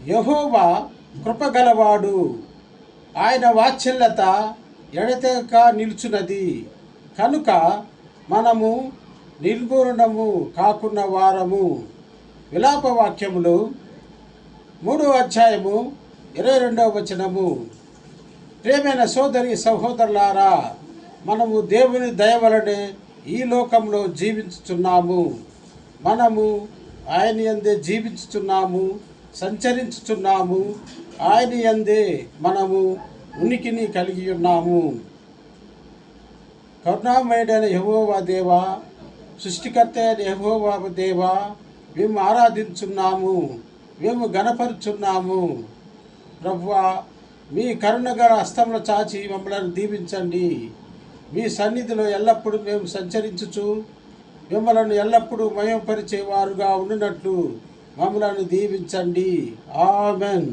యెహోవా కృపగలవాడు, ఆయన వాత్సల్యత ఎడతెగక నిలుచున్నది. కనుక మనము నిర్మూలనము కాకున్న వారము. విలాప వాక్యములు 3వ అధ్యాయము 22వ వచనము. ప్రియమైన సోదరి సహోదరులారా, మనము దేవుని దయ వలనే ఈ లోకంలో జీవించుచున్నాము. మనము ఆయన యందే జీవించుచున్నాము, సంచరించుచున్నాము. ఆయన యందే మనము ఉనికిని కలిగి ఉన్నాము. కరుణామయుడైన యెహోవా దేవా, సృష్టికర్త అయిన యెహోవా దేవా, మేము ఆరాధించున్నాము, మేము గణపరుచున్నాము. ప్రభువా, మీ కరుణగల హస్తములు చాచి మమ్మల్ని దీవించండి. మీ సన్నిధిలో ఎల్లప్పుడూ మేము సంచరించుచు మిమ్మల్ని ఎల్లప్పుడూ మయంపరిచేవారుగా ఉండినట్లు మమ్మల్ని దీవించండి. ఆమెన్.